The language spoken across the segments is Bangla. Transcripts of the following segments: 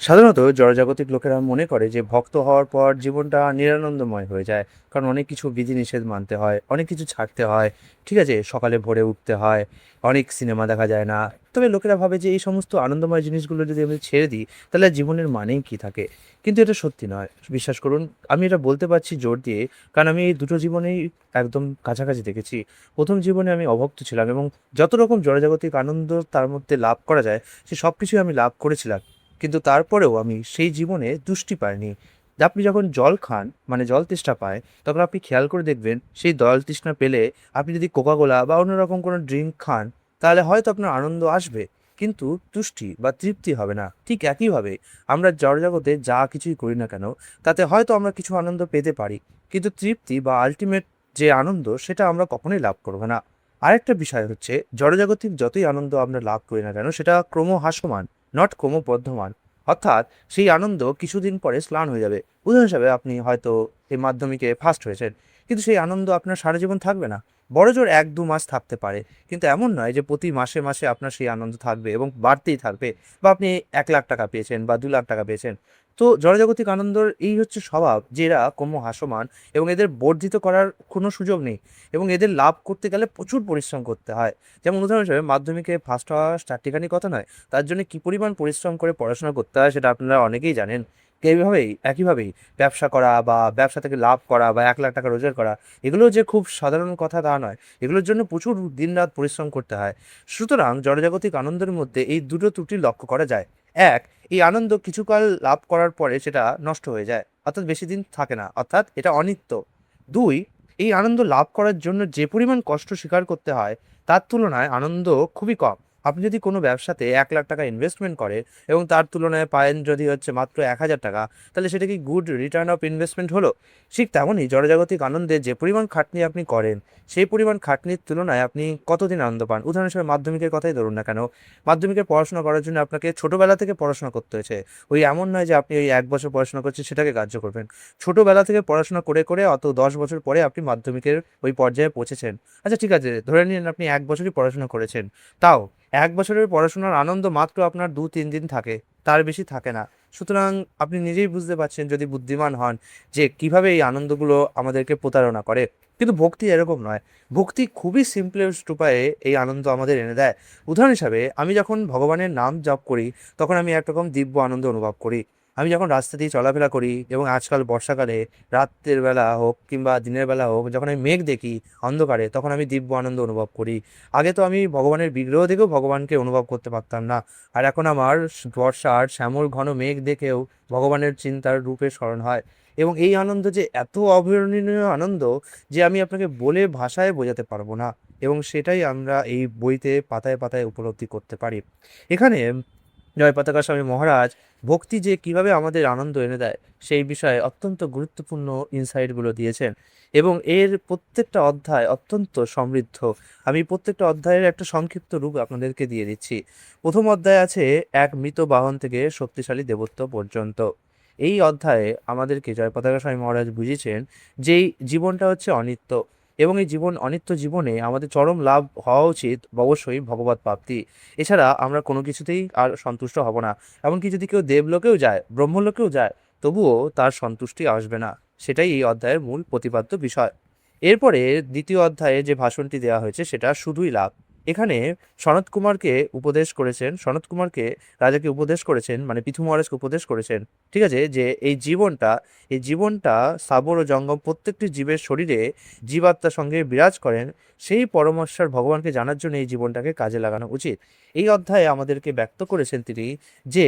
সাধারণত জড়জাগতিক লোকেরা মনে করে যে ভক্ত হওয়ার পর জীবনটা নিরানন্দময় হয়ে যায়। কারণ অনেক কিছু বিধিনিষেধ মানতে হয়, অনেক কিছু ছাড়তে হয়। ঠিক আছে? সকালে ভোরে উঠতে হয়, অনেক সিনেমা দেখা যায় না। তবে লোকেরা ভাবে যে এই সমস্ত আনন্দময় জিনিসগুলো যদি আমি ছেড়ে দিই, তাহলে আর জীবনের মানেই কি থাকে? কিন্তু এটা সত্যি নয়। বিশ্বাস করুন, আমি এটা বলতে পারছি জোর দিয়ে, কারণ আমি এই দুটো জীবনেই একদম কাছাকাছি দেখেছি। ১ম জীবনে আমি অভক্ত ছিলাম এবং যত রকম জড়জাগতিক আনন্দ তার মধ্যে লাভ করা যায়, সে সবকিছুই আমি লাভ করেছিলাম। কিন্তু তারপরেও আমি সেই জীবনে তুষ্টি পাইনি। আপনি যখন জল খান, মানে জল তেষ্টা পায়, তখন আপনি খেয়াল করে দেখবেন সেই জল তৃষ্ণা পেলে আপনি যদি কোকা কোলা বা অন্যরকম কোনো ড্রিঙ্ক খান, তাহলে হয়তো আপনার আনন্দ আসবে। কিন্তু তুষ্টি বা তৃপ্তি হবে না। ঠিক একইভাবে আমরা জড়জগতে যা কিছুই করি না কেন, তাতে হয়তো আমরা কিছু আনন্দ পেতে পারি। কিন্তু তৃপ্তি বা আল্টিমেট যে আনন্দ, সেটা আমরা কখনোই লাভ করব না। আরেকটা বিষয় হচ্ছে, জড়জাগতিক যতই আনন্দ আমরা লাভ করি না কেন, সেটা ক্রমহাস্যমান, নট ক্রমবর্ধমান। অর্থাৎ সেই আনন্দ কিছুদিন পরে ম্লান হয়ে যাবে। উদাহরণ হিসাবে আপনি হয়তো এই মাধ্যমিকে ফার্স্ট হয়েছেন, কিন্তু সেই আনন্দ আপনার সারা জীবন থাকবে না। বড়জোর ১-২ মাস থাকতে পারে। কিন্তু এমন নয় যে প্রতি মাসে মাসে আপনার সেই আনন্দ থাকবে এবং বাড়তেই থাকবে। বা আপনি ৳১,০০,০০০ পেয়েছেন বা ৳২,০০,০০০ পেয়েছেন। তো জড়জাগতিক আনন্দর এই হচ্ছে স্বভাব যে এরা ক্রমহাস্যমান এবং এদের বর্ধিত করার কোনো সুযোগ নেই এবং এদের লাভ করতে গেলে প্রচুর পরিশ্রম করতে হয়। যেমন উদাহরণ হিসেবে মাধ্যমিকে ফার্স্ট হওয়া চারটিখানি কথা নয়। তার জন্য কি পরিমাণ পরিশ্রম করে পড়াশোনা করতে হয় সেটা আপনারা অনেকেই জানেন। একইভাবেই ব্যবসা করা বা ব্যবসা থেকে লাভ করা বা ৳১,০০,০০০ রোজগার করা, এগুলো যে খুব সাধারণ কথা তা নয়। এগুলোর জন্য প্রচুর দিনরাত পরিশ্রম করতে হয়। সুতরাং জড়জাগতিক আনন্দের মধ্যে এই দুটো ত্রুটি লক্ষ্য করা যায়। ১, এই আনন্দ কিছুকাল লাভ করার পরে সেটা নষ্ট হয়ে যায়। অর্থাৎ বেশিদিন থাকে না। অর্থাৎ এটা অনিত্য। ২, এই আনন্দ লাভ করার জন্য যে পরিমাণ কষ্ট স্বীকার করতে হয়, তার তুলনায় আনন্দ খুবই কম। আপনি যদি কোনো ব্যবসাতে ৳১,০০,০০০ ইনভেস্টমেন্ট করেন এবং তার তুলনায় পায়েন যদি হচ্ছে মাত্র ৳১,০০০, তাহলে সেটা কি গুড রিটার্ন অফ ইনভেস্টমেন্ট হলো? ঠিক তেমনই জড়জাগতিক আনন্দে যে পরিমাণ খাটনি আপনি করেন, সেই পরিমাণ খাটনির তুলনায় আপনি কতদিন আনন্দ পান? উদাহরণ হিসেবে মাধ্যমিকের কথাই ধরুন না কেন? মাধ্যমিকের পড়াশোনা করার জন্য আপনাকে ছোটবেলা থেকে পড়াশোনা করতে হয়েছে। ওই এমন নয় যে আপনি ওই ১ বছর পড়াশোনা করছেন সেটাকে গ্রাহ্য করবেন। ছোটবেলা থেকে পড়াশোনা করে অত ১০ বছর পরে আপনি মাধ্যমিকের ওই পর্যায়ে পৌঁছেছেন। আচ্ছা ঠিক আছে, ধরে নিন আপনি ১ বছরই পড়াশোনা করেছেন। তাও ১ বছরের পড়াশোনার আনন্দ মাত্র আপনার ২-৩ দিন থাকে, তার বেশি থাকে না। সুতরাং আপনি নিজেই বুঝতে পারছেন যদি বুদ্ধিমান হন যে কিভাবে এই আনন্দগুলো আমাদেরকে প্রতারণা করে। কিন্তু ভক্তি এরকম নয়। ভক্তি খুবই সিম্পলেস্ট উপায়ে এই আনন্দ আমাদের এনে দেয়। উদাহরণ হিসাবে আমি যখন ভগবানের নাম জপ করি, তখন আমি একরকম দিব্য আনন্দ অনুভব করি। আমি যখন রাস্তা দিয়ে চলাফেরা করি এবং আজকাল বর্ষাকালে রাত্রের বেলা হোক কিংবা দিনের বেলা হোক, যখন আমি মেঘ দেখি অন্ধকারে, তখন আমি দিব্য আনন্দ অনুভব করি। আগে তো আমি ভগবানের বিগ্রহ দেখেও ভগবানকে অনুভব করতে পারতাম না। আর এখন আমার বর্ষার শ্যামল ঘন মেঘ দেখেও ভগবানের চিন্তার রূপে স্মরণ হয়। এবং এই আনন্দ যে এত অভাবনীয় আনন্দ, যে আমি আপনাকে বলে ভাষায় বোঝাতে পারবো না। এবং সেটাই আমরা এই বইতে পাতায় পাতায় উপলব্ধি করতে পারি। এখানে জয়পতাকা স্বামী মহারাজ ভক্তি যে কিভাবে আমাদের আনন্দ এনে দেয়, সেই বিষয়ে অত্যন্ত গুরুত্বপূর্ণ ইনসাইটগুলো দিয়েছেন এবং এর প্রত্যেকটা অধ্যায় অত্যন্ত সমৃদ্ধ। আমি প্রত্যেকটা অধ্যায়ের একটা সংক্ষিপ্ত রূপ আপনাদেরকে দিয়ে দিচ্ছি। ১ম অধ্যায় আছে এক মৃত বাহন থেকে শক্তিশালী দেবত্ব পর্যন্ত। এই অধ্যায়ে আমাদেরকে জয়পতাকা স্বামী মহারাজ বুঝিয়েছেন যে এই জীবনটা হচ্ছে অনিত্য এবং এই অনিত্য জীবনে আমাদের চরম লাভ হওয়া উচিত অবশ্যই ভগবৎ প্রাপ্তি। এছাড়া আমরা কোনো কিছুতেই আর সন্তুষ্ট হব না। এমনকি যদি কেউ দেবলোকেও যায়, ব্রহ্মলোকেও যায়, তবুও তার সন্তুষ্টি আসবে না। সেটাই এই অধ্যায়ের মূল প্রতিপাদ্য বিষয়। এরপরে ২য় অধ্যায়ে যে ভাষণটি দেওয়া হয়েছে সেটা শুধুই লাভ। এখানে সনত কুমারকে রাজাকে উপদেশ করেছেন, মানে পৃথু মহারাজকে উপদেশ করেছেন। ঠিক আছে? যে এই জীবনটা স্থাবর ও জঙ্গম প্রত্যেকটি জীবের শরীরে জীবাত্মার সঙ্গে বিরাজ করেন, সেই পরমেশ্বর ভগবানকে জানার জন্য এই জীবনটাকে কাজে লাগানো উচিত। এই অধ্যায়ে আমাদেরকে ব্যক্ত করেছেন তিনি যে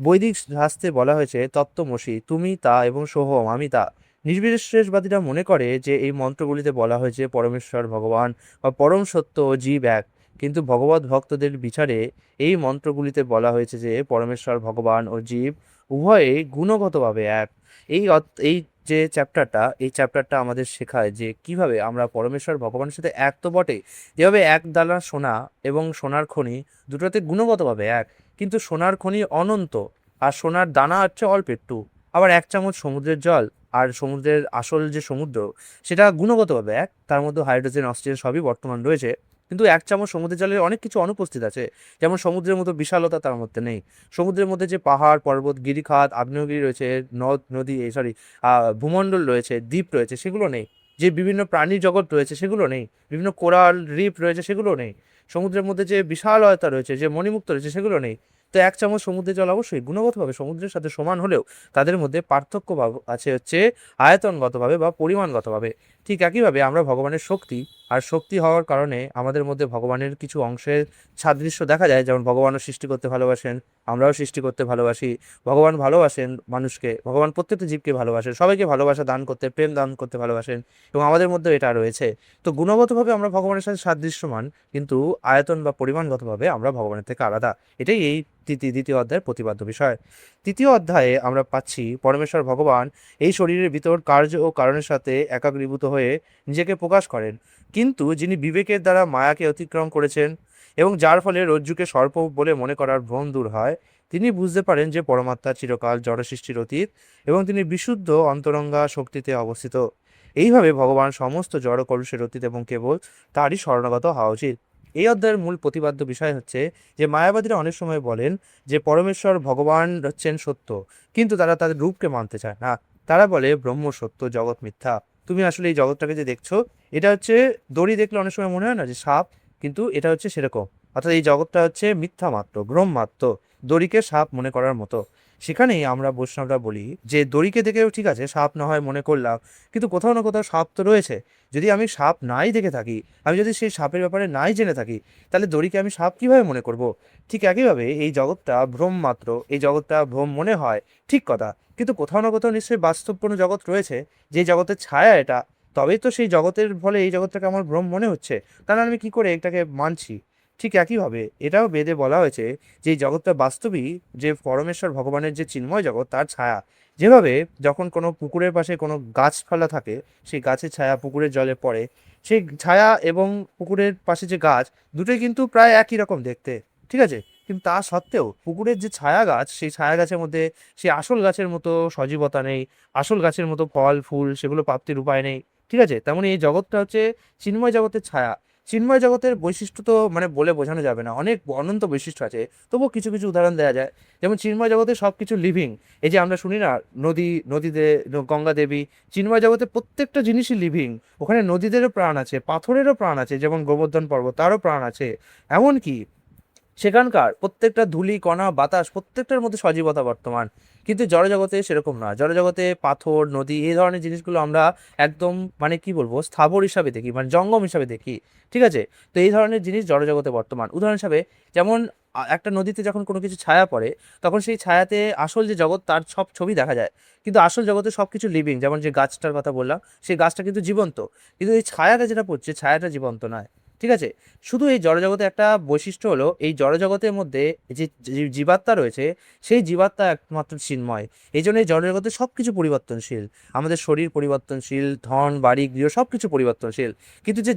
বৈদিক শাস্ত্রে বলা হয়েছে তত্ত্বমসি, তুমি তা এবং সোহম আমি তা। নির্বিশেষবাদীরা মনে করে যে এই মন্ত্রগুলিতে বলা হয়েছে পরমেশ্বর ভগবান বা পরম সত্য ও জীব এক। কিন্তু ভগবত ভক্তদের বিচারে এই মন্ত্রগুলিতে বলা হয়েছে যে পরমেশ্বর ভগবান ও জীব উভয়েই গুণগতভাবে এক। এই যে এই চ্যাপ্টারটা আমাদের শেখায় যে কিভাবে আমরা পরমেশ্বর ভগবানের সাথে এক তো বটে, যেভাবে এক দানা সোনা এবং সোনার খনি দুটোতে গুণগতভাবে এক, কিন্তু সোনার খনি অনন্ত আর সোনার দানা হচ্ছে অল্প একটু। আবার ১ চামচ সমুদ্রের জল আর সমুদ্রের আসল যে সমুদ্র, সেটা গুণগতভাবে এক। তার মধ্যে হাইড্রোজেন, অক্সিজেন সবই বর্তমান রয়েছে। কিন্তু 1 চামচ সমুদ্রের জলে অনেক কিছু অনুপস্থিত আছে। যেমন সমুদ্রের মতো বিশালতা তার মধ্যে নেই। সমুদ্রের মধ্যে যে পাহাড়, পর্বত, গিরিখাত, আগ্নেয়গিরি রয়েছে, নদী সরি ভূমণ্ডল রয়েছে, দ্বীপ রয়েছে, সেগুলো নেই। যে বিভিন্ন প্রাণী জগৎ রয়েছে সেগুলো নেই। বিভিন্ন কোরাল রিফ রয়েছে সেগুলো নেই। সমুদ্রের মধ্যে যে বিশালতা রয়েছে, যে মণিমুক্ত রয়েছে, সেগুলো নেই। তো 1 চামচ সমুদ্রের জল অবশ্যই গুণগতভাবে সমুদ্রের সাথে সমান হলেও তাদের মধ্যে পার্থক্য আছে হচ্ছে আয়তনগতভাবে বা পরিমাণগতভাবে। ঠিক একইভাবে আমরা ভগবানের শক্তি, আর শক্তি হওয়ার কারণে আমাদের মধ্যে ভগবানের কিছু অংশের সাদৃশ্য দেখা যায়। যেমন ভগবানও সৃষ্টি করতে ভালোবাসেন, আমরাও সৃষ্টি করতে ভালোবাসি। ভগবান ভালোবাসেন মানুষকে, ভগবান প্রত্যেকটা জীবকে ভালোবাসেন, সবাইকে ভালোবাসা দান করতে, প্রেম দান করতে ভালোবাসেন, এবং আমাদের মধ্যে এটা রয়েছে। তো গুণগতভাবে আমরা ভগবানের সাথে সাদৃশ্যমান, কিন্তু আয়তন বা পরিমাণগতভাবে আমরা ভগবানের থেকে আলাদা। এটাই এই দ্বিতীয় অধ্যায়ের প্রতিপাদ্য বিষয়। তৃতীয় অধ্যায়ে আমরা পাচ্ছি পরমেশ্বর ভগবান এই শরীরের ভিতর কার্য ও কারণের সাথে একাগ্রীভূত হয়ে নিজেকে প্রকাশ করেন, কিন্তু যিনি বিবেকের দ্বারা মায়াকে অতিক্রম করেছেন এবং যার ফলে রজ্জুকে সর্প বলে মনে করার ভ্রম দূর হয়, তিনি বুঝতে পারেন যে পরমাত্মা চিরকাল জড় সৃষ্টির অতীত এবং তিনি বিশুদ্ধ অন্তরঙ্গা শক্তিতে অবস্থিত। এইভাবে ভগবান সমস্ত জড় কলুষের অতীত এবং কেবল তারই শরণাগত হওয়া উচিত। এই অধ্যায়ের মূল প্রতিপাদ্য বিষয় হচ্ছে যে মায়াবাদীরা অনেক সময় বলেন যে পরমেশ্বর ভগবান হচ্ছেন সত্য, কিন্তু তারা তাদের রূপকে মানতে চায় না। তারা বলে ব্রহ্ম সত্য, জগৎ মিথ্যা। তুমি আসলে এই জগৎটাকে যে দেখছো, এটা হচ্ছে দড়ি দেখলে অনেক সময় মনে হয় না যে সাপ, কিন্তু এটা হচ্ছে সেরকম। অর্থাৎ এই জগৎটা হচ্ছে মিথ্যা মাত্র, ভ্রম মাত্র, দড়িকে সাপ মনে করার মতো। সেখানেই আমরা বৈষ্ণবরা বলি যে দড়িকে দেখেও ঠিক আছে সাপ না হয় মনে করলাম, কিন্তু কোথাও না কোথাও সাপ তো রয়েছে। যদি আমি সাপ নাই দেখে থাকি, আমি যদি সেই সাপের ব্যাপারে নাই জেনে থাকি, তাহলে দড়িকে আমি সাপ কিভাবে মনে করব? ঠিক একইভাবে এই জগৎটা ভ্রম মাত্র, এই জগৎটা ভ্রম মনে হয়, ঠিক কথা, কিন্তু কোথাও না কোথাও নিশ্চয়ই বাস্তব কোনো জগৎ রয়েছে, যে জগতের ছায়া এটা। তবেই তো সেই জগতের ফলে এই জগৎটাকে আমার ভ্রম মনে হচ্ছে। তাহলে আমি কি করে এটাকে মানছি? ঠিক একইভাবে এটাও বেদে বলা হয়েছে যে এই জগৎটা বাস্তবিক যে পরমেশ্বর ভগবানের যে চিন্ময় জগৎ তার ছায়া। যেভাবে যখন কোনো পুকুরের পাশে কোনো গাছপালা থাকে, সেই গাছের ছায়া পুকুরের জলে পড়ে, সেই ছায়া এবং পুকুরের পাশে যে গাছ, দুটোই কিন্তু প্রায় একই রকম দেখতে, ঠিক আছে? কিন্তু তা সত্ত্বেও পুকুরের যে ছায়া গাছ, সেই ছায়া গাছের মধ্যে সেই আসল গাছের মতো সজীবতা নেই, আসল গাছের মতো ফল ফুল সেগুলো প্রাপ্তির উপায় নেই, ঠিক আছে? তেমনি এই জগৎটা হচ্ছে চিন্ময় জগতের ছায়া। চিন্ময় জগতের বৈশিষ্ট্য তো মানে বলে বোঝানো যাবে না, অনেক অনন্ত বৈশিষ্ট্য আছে। তবুও কিছু কিছু উদাহরণ দেওয়া যায়। যেমন চিন্ময় জগতে সব কিছু লিভিং। এই যে আমরা শুনি না নদীতে গঙ্গা দেবী, চিন্ময় জগতে প্রত্যেকটা জিনিসই লিভিং। ওখানে নদীদেরও প্রাণ আছে, পাথরেরও প্রাণ আছে, যেমন গোবর্ধন পর্বত তারও প্রাণ আছে। এমনকি সেখানকার প্রত্যেকটা ধূলি কণা বাতাস প্রত্যেকটার মধ্যে সজীবতা বর্তমান। কিন্তু জড়জগতে সেরকম না। জড়জগতে পাথর নদী এই ধরনের জিনিসগুলো আমরা একদম মানে কি বলবো স্থাবর হিসাবে দেখি, মানে জঙ্গম হিসাবে দেখি, ঠিক আছে? তো এই ধরনের জিনিস জড়জগতে বর্তমান। উদাহরণ হিসাবে যেমন একটা নদীতে যখন কোনো কিছু ছায়া পড়ে, তখন সেই ছায়াতে আসল যে জগৎ তার সব ছবি দেখা যায়। কিন্তু আসল জগতে সব কিছু লিভিং। যেমন যে গাছটার কথা বললাম, সেই গাছটা কিন্তু জীবন্ত, কিন্তু এই ছায়াটা যেটা পড়ছে ছায়াটা জীবন্ত নয়, ঠিক আছে? শুধু এই জড়জগতে একটা বৈশিষ্ট্য হলো এই জড়জগতের মধ্যে যে জীবাত্মা রয়েছে, সেই জীবাত্মা একমাত্র চিন্ময়। এই জন্য এই জড়জগতে সব কিছু পরিবর্তনশীল। আমাদের শরীর পরিবর্তনশীল, ধন বাড়ি গৃহ সব কিছু পরিবর্তনশীল। কিন্তু যে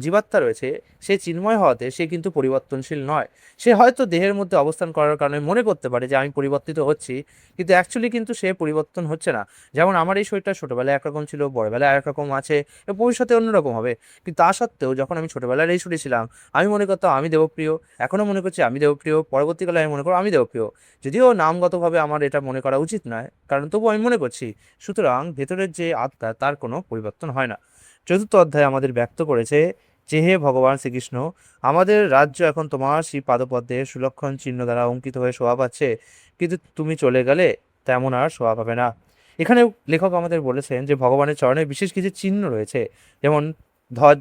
জীবাত্মা রয়েছে, সে চিন্ময় হওয়াতে সে কিন্তু পরিবর্তনশীল নয়। সে হয়তো দেহের মধ্যে অবস্থান করার কারণে মনে করতে পারে যে আমি পরিবর্তিত হচ্ছি, কিন্তু অ্যাকচুয়ালি কিন্তু সে পরিবর্তন হচ্ছে না। যেমন আমার এই শরীরটা ছোটোবেলায় একরকম ছিল, বড়বেলায় আরেক রকম আছে, এবং ভবিষ্যতে অন্যরকম হবে। কিন্তু তা সত্ত্বেও যখন আমি ছোটোবেলার এই শরীরে ছিলাম, আমি মনে করতাম আমি দেবপ্রিয়, এখনও মনে করছি আমি দেবপ্রিয়, পরবর্তীকালে আমি মনে করবো আমি দেবপ্রিয়। যদিও নামগতভাবে আমার এটা মনে করা উচিত নয়, কারণ তবুও আমি মনে করছি। সুতরাং ভেতরের যে আত্মা তার কোনো পরিবর্তন হয় না। চতুর্থ অধ্যায় আমাদের ব্যক্ত করেছে যে হে ভগবান শ্রীকৃষ্ণ, আমাদের রাজ্য এখন তোমার শ্রী পাদপদ্মে সুলক্ষণ চিহ্ন দ্বারা অঙ্কিত হয়ে শোভা পাচ্ছে, কিন্তু তুমি চলে গেলে তেমন আর শোভা পাবে না। এখানে লেখক আমাদের বলেছেন যে ভগবানের চরণে বিশেষ কিছু চিহ্ন রয়েছে, যেমন ধ্বজ,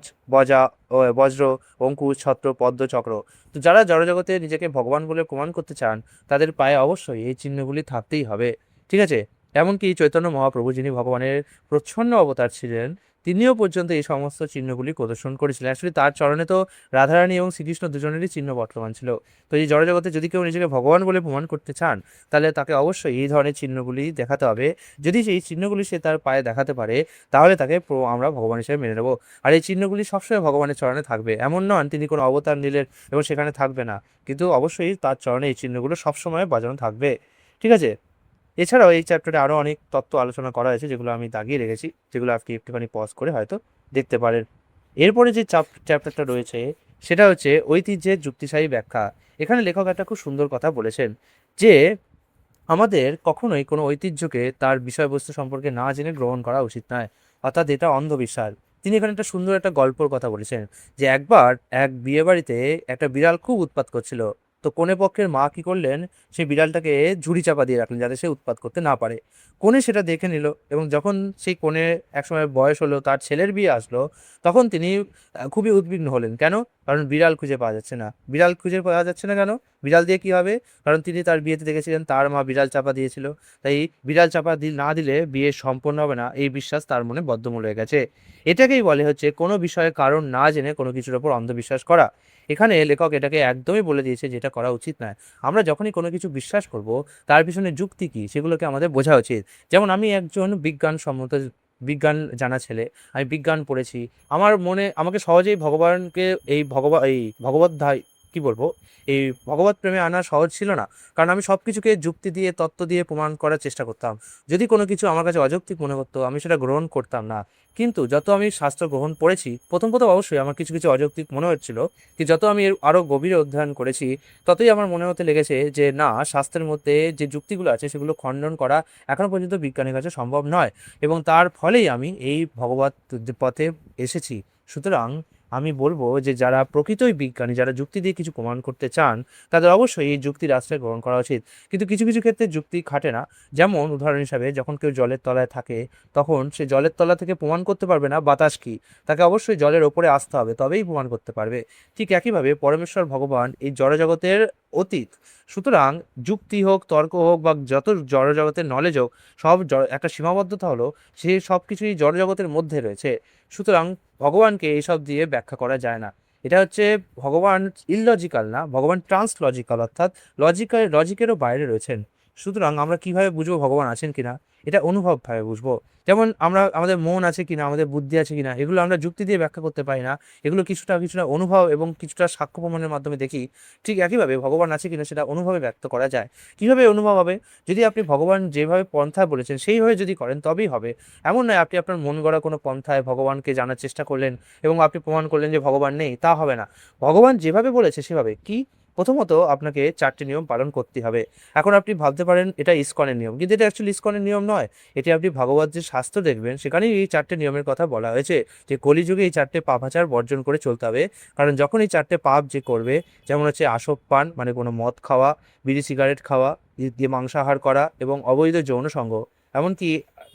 বজ্র, অঙ্কুশ, ছত্র, পদ্ম, চক্র। তো যারা জড়জগতে নিজেকে ভগবান বলে প্রমাণ করতে চান, তাদের পায়ে অবশ্যই এই চিহ্নগুলি থাকতেই হবে, ঠিক আছে? এমনকি চৈতন্য মহাপ্রভু, যিনি ভগবানের প্রচ্ছন্ন অবতার ছিলেন, তিনিও পর্যন্ত এই সমস্ত চিহ্নগুলি প্রদর্শন করেছিলেন। অ্যাকচুয়ালি তার চরণে তো রাধারানী এবং শ্রীকৃষ্ণ দুজনেরই চিহ্ন বর্তমান ছিল। তো এই জড়জগতে যদি কেউ নিজেকে ভগবান বলে প্রমাণ করতে চান, তাহলে তাকে অবশ্যই এই ধরনের চিহ্নগুলি দেখাতে হবে। যদি সেই চিহ্নগুলি সে তার পায়ে দেখাতে পারে, তাহলে তাকে আমরা ভগবান হিসেবে মেনে নেব। আর এই চিহ্নগুলি সবসময় ভগবানের চরণে থাকবে, এমন নন তিনি কোনো অবতার নিলেন এবং সেখানে থাকবে না, কিন্তু অবশ্যই তার চরণে এই চিহ্নগুলো সবসময় বাজানো থাকবে, ঠিক আছে? এছাড়াও এই চ্যাপ্টারে আরও অনেক তত্ত্ব আলোচনা করা হয়েছে, যেগুলো আমি দাগিয়ে রেখেছি, যেগুলো আপনি একটুখানি পজ করে হয়তো দেখতে পারেন। এরপরে যে চ্যাপ্টারটা রয়েছে, সেটা হচ্ছে ঐতিহ্যের যুক্তিশালী ব্যাখ্যা। এখানে লেখক একটা খুব সুন্দর কথা বলেছেন যে আমাদের কখনোই কোনো ঐতিহ্যকে তার বিষয়বস্তু সম্পর্কে না জেনে গ্রহণ করা উচিত নয়, অর্থাৎ এটা অন্ধবিশ্বাস। তিনি এখানে একটা সুন্দর একটা গল্পর কথা বলেছেন যে একবার এক বিয়েবাড়িতে একটা বিড়াল খুব উৎপাত করছিল। তো কনে পক্ষের মা কি করলেন, সেই বিড়ালটাকে ঝুড়ি চাপা দিয়ে রাখলেন যাতে সে উৎপাত করতে না পারে। কনে সেটা দেখে নিল এবং যখন সেই কনে একসময় বয়স হলো, তার ছেলের বিয়ে আসলো, তখন তিনি খুবই উদ্বিগ্ন হলেন। কেন? কারণ বিড়াল খুঁজে পাওয়া যাচ্ছে না। বিড়াল খুঁজে পাওয়া যাচ্ছে না কেন? বিড়াল দিয়ে কি হবে? কারণ তিনি তার বিয়েতে দেখেছিলেন তার মা বিড়াল চাপা দিয়েছিল। তাই বিড়াল চাপা না দিলে বিয়ে সম্পন্ন হবে না, এই বিশ্বাস তার মনে বদ্ধমূল হয়ে গেছে। এটাকেই বলে হচ্ছে কোনো বিষয়ে কারণ না জেনে কোনো কিছুর ওপর অন্ধবিশ্বাস করা। এখানে লেখক এটাকে একদমই বলে দিয়েছে যে এটা করা উচিত নয়। আমরা যখনই কোনো কিছু বিশ্বাস করব, তার পিছনে যুক্তি কী সেগুলোকে আমাদের বোঝা উচিত। যেমন আমি একজন বিজ্ঞানসম্মত, বিজ্ঞান জানা ছেলে। আমি বিজ্ঞান পড়েছি। আমার মনে আমাকে সহজেই ভগবানকে এই ভগবদ্ধায় কি বলবো, এই ভগবত প্রেমে আনা সহজ ছিল না। কারণ আমি সব কিছুকে যুক্তি দিয়ে, তত্ত্ব দিয়ে প্রমাণ করার চেষ্টা করতাম। যদি কোনো কিছু আমার কাছে অযৌক্তিক মনে হতো, আমি সেটা গ্রহণ করতাম না। কিন্তু যত আমি শাস্ত্র গ্রহণ করেছি, প্রথম অবশ্যই আমার কিছু কিছু অযৌক্তিক মনে হচ্ছিল। কিন্তু যত আমি এর আরও গভীরে অধ্যয়ন করেছি, ততই আমার মনে হতে লেগেছে যে না, শাস্ত্রের মধ্যে যে যুক্তিগুলো আছে সেগুলো খণ্ডন করা এখনো পর্যন্ত বিজ্ঞানের কাছে সম্ভব নয়, এবং তার ফলেই আমি এই ভগবত পথে এসেছি। সুতরাং আমি বলবো যে যারা প্রকৃতই বিজ্ঞানী, যারা যুক্তি দিয়ে কিছু প্রমাণ করতে চান, তাদের অবশ্যই এই যুক্তির আশ্রয় গ্রহণ করা উচিত। কিন্তু কিছু কিছু ক্ষেত্রে যুক্তি খাটে না। যেমন উদাহরণ হিসাবে, যখন কেউ জলের তলায় থাকে, তখন সে জলের তলা থেকে প্রমাণ করতে পারবে না বাতাস কী। তাকে অবশ্যই জলের ওপরে আসতে হবে, তবেই প্রমাণ করতে পারবে। ঠিক একইভাবে পরমেশ্বর ভগবান এই জড়জগতের অতীত। সুতরাং যুক্তি হোক, তর্ক হোক, বা যত জড়জগতের নলেজ হোক, সব একটা সীমাবদ্ধতা হলো, সে সব কিছুই জড়জগতের মধ্যে রয়েছে। সুতরাং ভগবানকে এইসব দিয়ে ব্যাখ্যা করা যায় না। এটা হচ্ছে ভগবান ইললজিক্যাল না, ভগবান ট্রান্সলজিক্যাল, অর্থাৎ লজিকেরও বাইরে রয়েছেন। সুতরাং আমরা কিভাবে বুঝবো ভগবান আছেন কিনা? এটা অনুভবভাবে বুঝবো। যেমন আমরা আমাদের মন আছে কিনা, আমাদের বুদ্ধি আছে কিনা, এগুলো আমরা যুক্তি দিয়ে ব্যাখ্যা করতে পারি না। এগুলো কিছুটা কিছুটা অনুভব এবং কিছুটা সাক্ষ্য প্রমাণের মাধ্যমে দেখি। ঠিক একইভাবে ভগবান আছে কিনা সেটা অনুভবে ব্যক্ত করা যায়। কীভাবে অনুভব হবে? যদি আপনি ভগবান যেভাবে পন্থা বলেছেন সেইভাবে যদি করেন তবেই হবে। এমন নয় আপনি আপনার মন গড়া কোনো পন্থায় ভগবানকে জানার চেষ্টা করলেন এবং আপনি প্রমাণ করলেন যে ভগবান নেই, তা হবে না। ভগবান যেভাবে বলেছে সেভাবে। কি? প্রথমত আপনাকে 4টি নিয়ম পালন করতে হবে। এখন আপনি ভাবতে পারেন এটা ইসকনের নিয়ম, কিন্তু এটা অ্যাকচুয়ালি ইসকনের নিয়ম নয়। এটি আপনি ভগবত যে শাস্ত্র দেখবেন সেখানেই এই 4টে নিয়মের কথা বলা হয়েছে, যে কলিযুগে এই 4টে পাপাচার বর্জন করে চলতে হবে। কারণ যখন এই 4টে পাপ যে করবে, যেমন হচ্ছে আসক পান মানে কোনো মদ খাওয়া, বিড়ি সিগারেট খাওয়া, দিয়ে মাংসাহার করা এবং অবৈধ যৌন সঙ্গ, এমনকি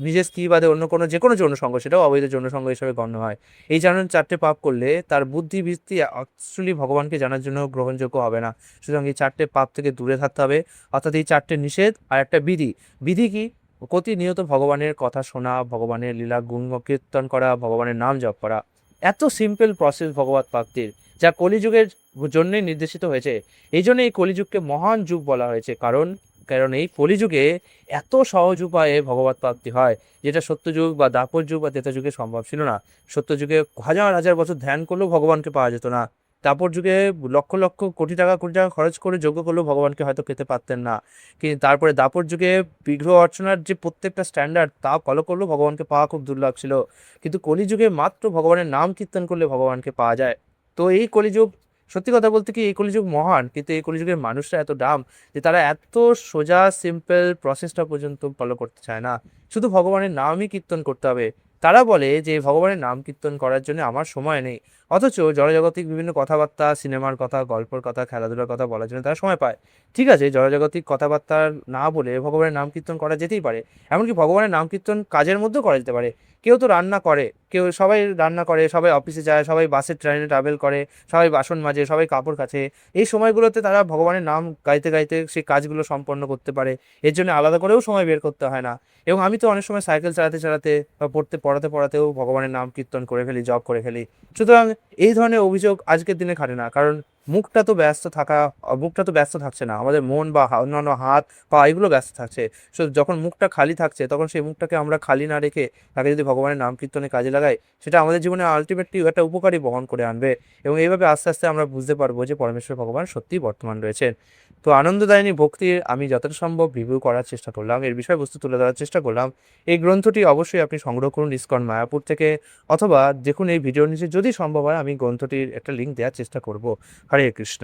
নিজের স্ত্রী বাদে অন্য কোনো যে কোনো যৌন সঙ্গ, সেটাও অবৈধ যৌন সঙ্গ হিসেবে গণ্য হয়। এই যেমন 4টে পাপ করলে তার বুদ্ধি বৃত্তি অ্যাকচুয়ালি ভগবানকে জানার জন্য গ্রহণযোগ্য হবে না। সুতরাং এই 4টে পাপ থেকে দূরে থাকতে হবে। অর্থাৎ এই 4টে নিষেধ আর একটা বিধি। বিধি কি? প্রতিনিয়ত ভগবানের কথা শোনা, ভগবানের লীলা গুণ কীর্তন করা, ভগবানের নাম জপ করা। এত সিম্পল প্রসেস ভগবত প্রাপ্তির, যা কলিযুগের জন্যই নির্দেশিত হয়েছে। এই জন্য এই কলিযুগকে মহান যুগ বলা হয়েছে। কারণ কারণ এই কলিযুগে এত সহজ উপায়ে ভগবত প্রাপ্তি হয়, যেটা সত্যযুগ বা দ্বাপর যুগ বা ত্রেতা যুগে সম্ভব ছিল না। সত্যযুগে হাজার হাজার বছর ধ্যান করলেও ভগবানকে পাওয়া যেত না। দ্বাপর যুগে লক্ষ লক্ষ কোটি টাকা খরচ করে যজ্ঞ করলেও ভগবানকে হয়তো পেতে পারতেন না। কিন্তু তারপরে দ্বাপর যুগে বিগ্রহ অর্চনার যে প্রত্যেকটা স্ট্যান্ডার্ড তা ফলো করলেও ভগবানকে পাওয়া খুব দুর্লভ ছিল। কিন্তু কলিযুগে মাত্র ভগবানের নাম কীর্তন করলে ভগবানকে পাওয়া যায়। তো এই কলিযুগ, সত্যি কথা বলতে কি, এই কলিযুগ মহান, কিন্তু এই কলিযুগের মানুষরা এত ডাম যে তারা এত সোজা সিম্পল প্রসেসটা পর্যন্ত ফলো করতে চায় না। শুধু ভগবানের নামই কীর্তন করতে হবে। তারা বলে যে ভগবানের নাম কীর্তন করার জন্য আমার সময় নেই, অথচ জড়জাগতিক বিভিন্ন কথাবার্তা, সিনেমার কথা, গল্পের কথা, খেলাধুলার কথা বলার জন্য তারা সময় পায়। ঠিক আছে, জড়জাগতিক কথাবার্তা না বলে ভগবানের নাম কীর্তন করা যেতেই পারে। এমনকি ভগবানের নাম কীর্তন কাজের মধ্যেও করা যেতে পারে। কেউ তো রান্না করে, সবাই রান্না করে, সবাই অফিসে যায়, সবাই বাসে ট্রেনে ট্রাভেল করে, সবাই বাসন মাজে, সবাই কাপড় কাচে। এই সময়গুলোতে তারা ভগবানের নাম গাইতে গাইতে সেই কাজগুলো সম্পন্ন করতে পারে। এর জন্য আলাদা করেও সময় বের করতে হয় না। এবং আমি তো অনেক সময় সাইকেল চালাতে চালাতে বা পড়াতেও ভগবানের নাম কীর্তন করে ফেলি, জপ করে ফেলি। সুতরাং এই ধরনের অভিযোগ আজকের দিনে খাটে না, কারণ মুখটা তো ব্যস্ত থাকছে না, আমাদের মন বা অন্যান্য হাত পা এগুলো ব্যস্ত থাকছে। সো যখন মুখটা খালি থাকছে, তখন সেই মুখটাকে আমরা খালি না রেখে তাকে যদি ভগবানের নাম কীর্তনে কাজে লাগাই, সেটা আমাদের জীবনে আলটিমেটলি একটা উপকারী বহন করে আনবে। এবং এইভাবে আস্তে আস্তে আমরা বুঝতে পারবো যে পরমেশ্বর ভগবান সত্যিই বর্তমান রয়েছেন। তো আনন্দদায়িনী ভক্তির আমি যতটা সম্ভব রিভিউ করার চেষ্টা করলাম, এর বিষয়বস্তু তুলে ধরার চেষ্টা করলাম। এই গ্রন্থটি অবশ্যই আপনি সংগ্রহ করুন ইসকন মায়াপুর থেকে, অথবা দেখুন এই ভিডিওর নিচে যদি সম্ভব হয় আমি গ্রন্থটির একটা লিঙ্ক দেওয়ার চেষ্টা করব। হরে কৃষ্ণ।